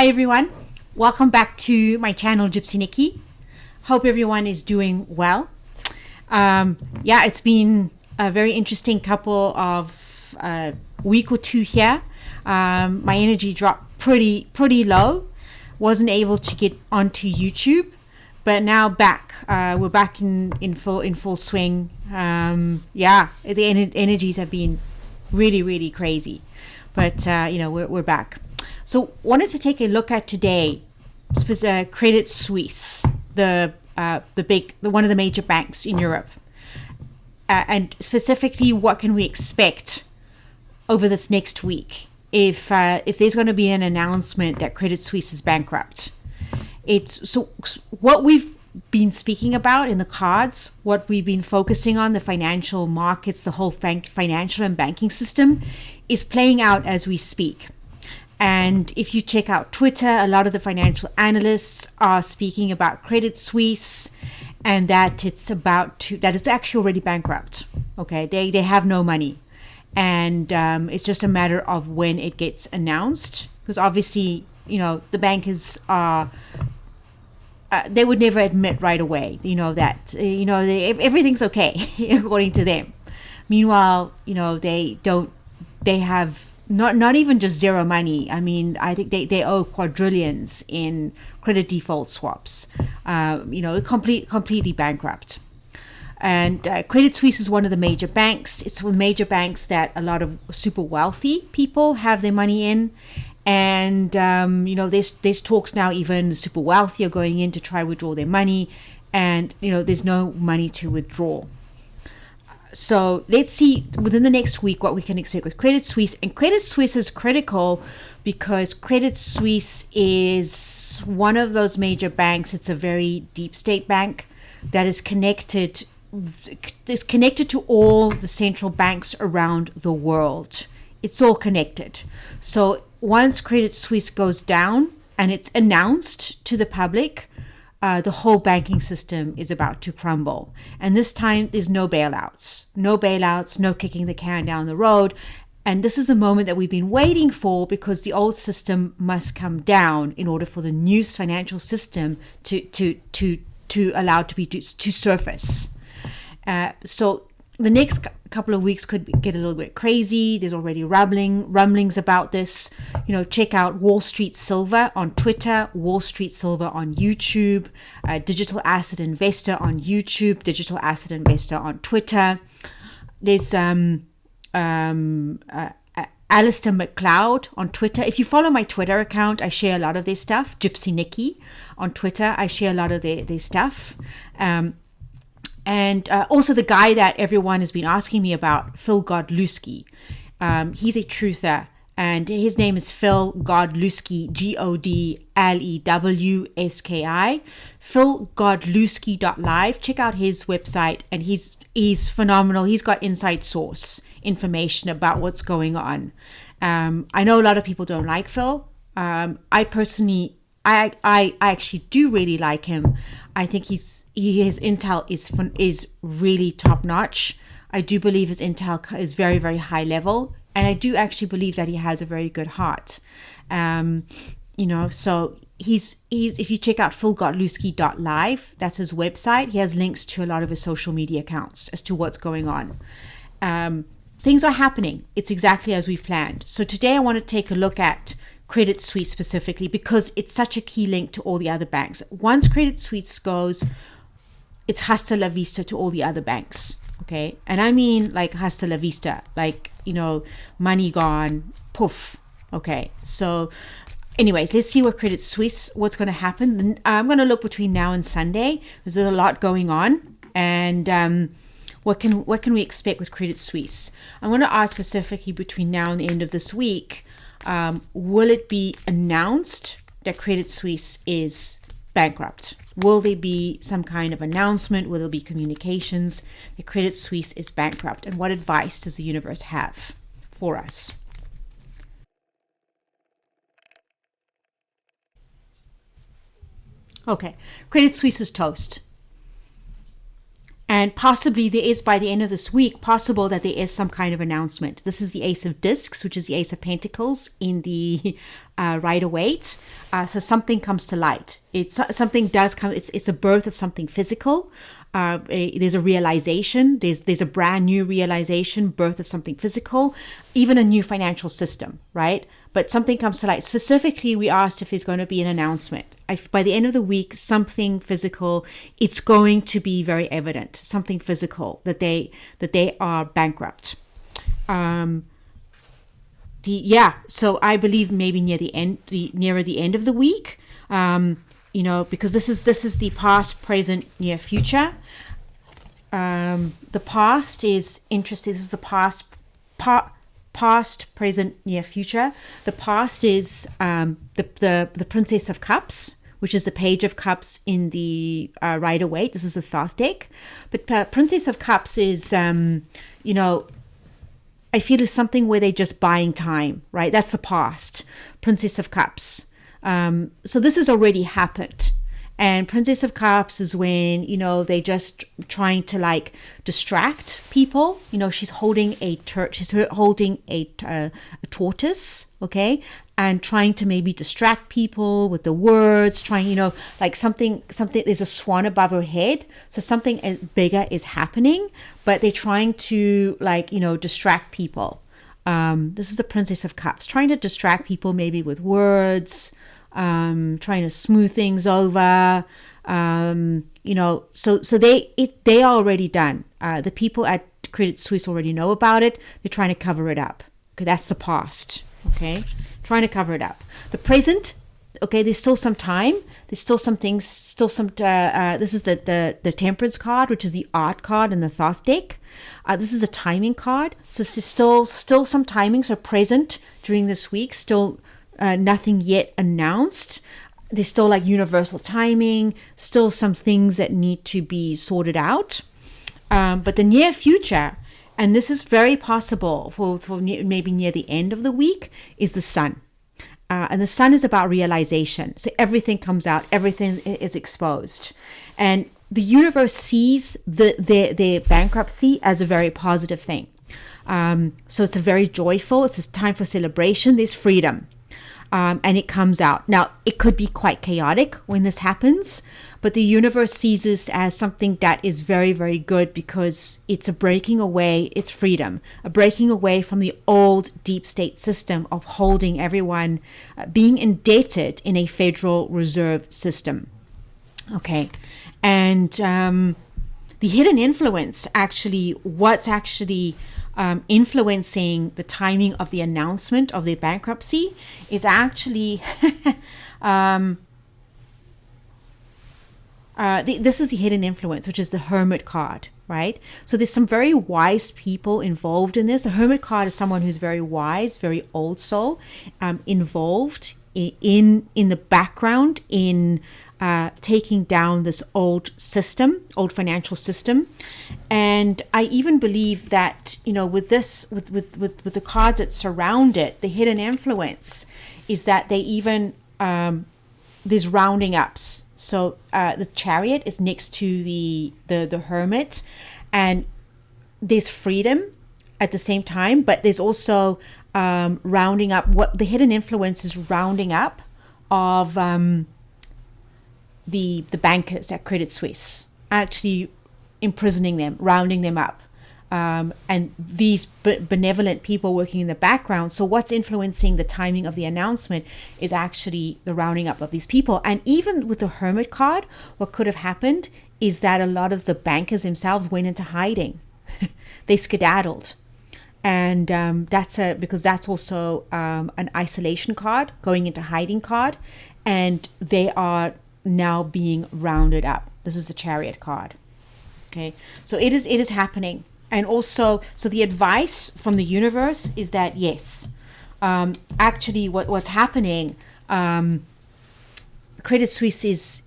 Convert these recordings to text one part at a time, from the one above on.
Hi everyone, welcome back to my channel Gypsy Nicky. Hope everyone is doing well. It's been a very interesting couple of week or two here. My energy dropped pretty low. Wasn't able to get onto YouTube, but now back. We're back in full swing. The energies have been really crazy, but we're back. So wanted to take a look at today, Credit Suisse, the one of the major banks in Europe, and specifically what can we expect over this next week if there's going to be an announcement that Credit Suisse is bankrupt. It's so what we've been speaking about in the cards, what we've been focusing on, the financial markets, the whole financial and banking system is playing out as we speak. And if you check out Twitter, a lot of the financial analysts are speaking about Credit Suisse and that it's actually already bankrupt. Okay, they have no money, and it's just a matter of when it gets announced. Because obviously, the bankers are. They would never admit right away, that everything's okay according to them. Meanwhile, they have. Not even just zero money. I mean, I think they owe quadrillions in credit default swaps. Completely bankrupt. And Credit Suisse is one of the major banks. It's one of the major banks that a lot of super wealthy people have their money in. And, there's talks now even the super wealthy are going in to try withdraw their money. And, there's no money to withdraw. So let's see within the next week what we can expect with Credit Suisse. And Credit Suisse is critical because Credit Suisse is one of those major banks. It's a very deep state bank that is connected to all the central banks around the world. It's all connected. So once Credit Suisse goes down and it's announced to the public, the whole banking system is about to crumble. And this time there's no bailouts, no kicking the can down the road. And this is the moment that we've been waiting for, because the old system must come down in order for the new financial system to allow to surface. So the next couple of weeks could get a little bit crazy. There's already rumblings about this. Check out Wall Street Silver on Twitter, Wall Street Silver on YouTube, Digital Asset Investor on YouTube, Digital Asset Investor on Twitter. There's Alistair McLeod on Twitter. If you follow my Twitter account, I share a lot of their stuff. Gypsy Nicky on Twitter, I share a lot of their stuff. And also the guy that everyone has been asking me about, Phil Godlewski. He's a truther, and his name is Phil Godlewski, Godlewski. philgodlewski.live. Check out his website, and he's phenomenal. He's got inside source information about what's going on. I know a lot of people don't like Phil. I personally, I actually do really like him. I think his intel is really top notch. I do believe his intel is very, very high level, and I do actually believe that he has a very good heart. So he's if you check out philgodlewski.live, that's his website. He has links to a lot of his social media accounts as to what's going on. Things are happening. It's exactly as we've planned. So today I want to take a look at Credit Suisse specifically, because it's such a key link to all the other banks. Once Credit Suisse goes, it's hasta la vista to all the other banks. Okay. And I mean like hasta la vista, like, money gone, poof. Okay. So anyways, let's see what Credit Suisse, what's going to happen. I'm going to look between now and Sunday. There's a lot going on. And, what can we expect with Credit Suisse? I'm going to ask specifically between now and the end of this week, will it be announced that Credit Suisse is bankrupt? Will there be some kind of announcement? Will there be communications that Credit Suisse is bankrupt? And what advice does the universe have for us? Okay, Credit Suisse is toast. And possibly there is, by the end of this week, possible that there is some kind of announcement. This is the Ace of Discs, which is the Ace of Pentacles in the right away. So something comes to light. Something does come. It's a birth of something physical. There's a realization. There's a brand new realization, birth of something physical, even a new financial system, right? But something comes to light. Specifically, we asked if there's going to be an announcement. By the end of the week, something physical, it's going to be very evident. Something physical that they are bankrupt. So I believe maybe nearer the end of the week. Because this is the past, present, near future. The past is interesting. This is the past, present, near future. The past is the Princess of Cups, which is the Page of Cups in the Rider-Waite. This is the Thoth deck. But Princess of Cups is, I feel is something where they're just buying time, right? That's the past. Princess of Cups. So this has already happened. And Princess of Cups is when, they just trying to distract people. She's holding a tortoise, okay? And trying to maybe distract people with the words, trying, something, there's a swan above her head. So something bigger is happening, but they're trying to distract people. This is the Princess of Cups, trying to distract people maybe with words, trying to smooth things over, so they are already done. The people at Credit Suisse already know about it. They're trying to cover it up. Okay, that's the past. Okay, trying to cover it up. The present. Okay, there's still some time. There's still some things. Still some. This is the Temperance card, which is the art card in the Thoth deck. This is a timing card. So it's still some timing. So present during this week. Still. Nothing yet announced. There's still universal timing, still some things that need to be sorted out. But the near future, and this is very possible for maybe near the end of the week, is the sun. And the sun is about realization. So everything comes out, everything is exposed. And the universe sees their bankruptcy as a very positive thing. So it's a very joyful, it's a time for celebration, there's freedom. And it comes out. Now, it could be quite chaotic when this happens, but the universe sees this as something that is very, very good because it's a breaking away, it's freedom, a breaking away from the old deep state system of holding everyone, being indebted in a Federal Reserve system. Okay. And the hidden influence, what's influencing the timing of the announcement of the bankruptcy is actually this is the hidden influence, which is the Hermit card, right? So there's some very wise people involved in this. The Hermit card is someone who's very wise, very old soul, involved in the background in taking down this old financial system. And I even believe that, with the cards that surround it, the hidden influence is that they even, there's rounding ups. So the Chariot is next to the Hermit, and there's freedom at the same time, but there's also rounding up. What the hidden influence is rounding up of the bankers at Credit Suisse, actually imprisoning them, rounding them up, and these benevolent people working in the background. So what's influencing the timing of the announcement is actually the rounding up of these people. And even with the Hermit card, what could have happened is that a lot of the bankers themselves went into hiding. They skedaddled. And because that's also an isolation card, going into hiding card, and they are now being rounded up. This is the Chariot card. Okay, so it is happening. And also, so the advice from the universe is that yes, actually what's happening, Credit Suisse is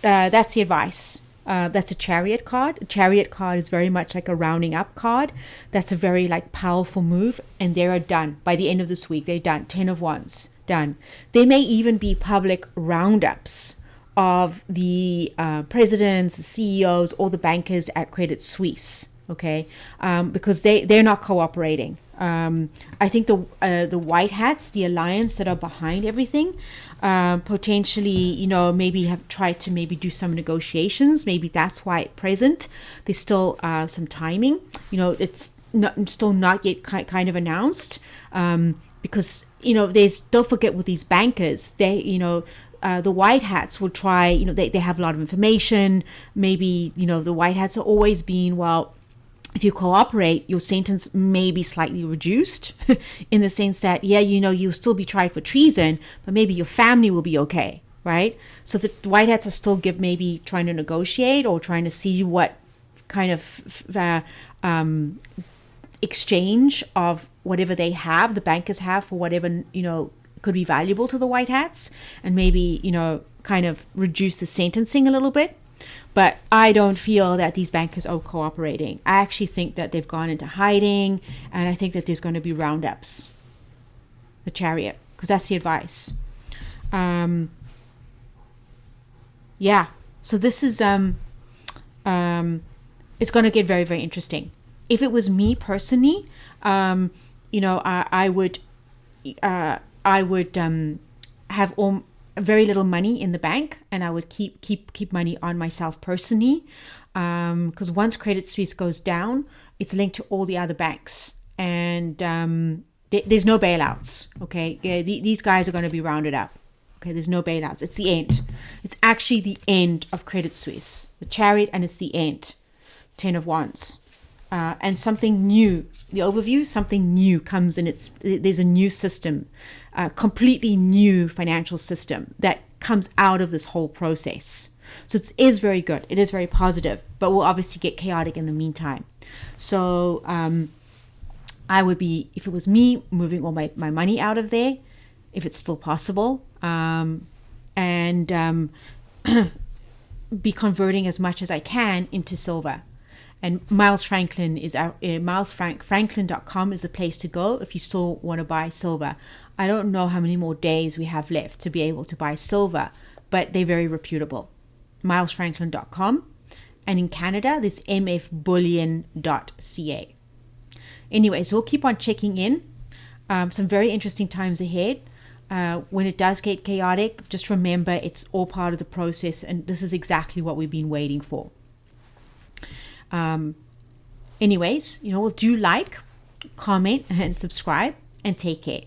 that's the advice. That's a Chariot card. A Chariot card is very much like a rounding up card. That's a very powerful move, and they are done by the end of this week. They're done. 10 of Wands. Done. There may even be public roundups of the presidents, the CEOs, or the bankers at Credit Suisse, okay? Because they're not cooperating. I think the white hats, the alliance that are behind everything, potentially, maybe have tried to maybe do some negotiations. Maybe that's why at present there's still some timing. It's still not yet kind of announced, because there's, don't forget, with these bankers, they the white hats will try. They have a lot of information. Maybe the white hats are always being, well, if you cooperate, your sentence may be slightly reduced in the sense that, you'll still be tried for treason, but maybe your family will be okay, right? So the white hats are still maybe trying to negotiate or trying to see what kind of exchange of whatever they have, the bankers have, for whatever, could be valuable to the white hats, and maybe, kind of reduce the sentencing a little bit. But I don't feel that these bankers are cooperating. I actually think that they've gone into hiding, and I think that there's going to be roundups. The chariot, because that's the advice. Yeah. So this is it's going to get very, very interesting. If it was me personally, I would have very little money in the bank, and I would keep money on myself personally, because once Credit Suisse goes down, it's linked to all the other banks, and there's no bailouts. Okay, these guys are going to be rounded up. Okay, there's no bailouts. It's the end. It's actually the end of Credit Suisse, the chariot, and it's the end. 10 of Wands. And something new, the overview, something new comes in. There's a new system, a completely new financial system that comes out of this whole process. So it is very good. It is very positive, but will obviously get chaotic in the meantime. So I would be, if it was me, moving all my money out of there, if it's still possible, and be converting as much as I can into silver. And Miles Franklin is milesfranklin.com is the place to go if you still want to buy silver. I don't know how many more days we have left to be able to buy silver, but they're very reputable. milesfranklin.com. And in Canada, there's mfbullion.ca. Anyways, we'll keep on checking in. Some very interesting times ahead. When it does get chaotic, just remember it's all part of the process, and this is exactly what we've been waiting for. Anyways, do like, comment, and subscribe, and take care.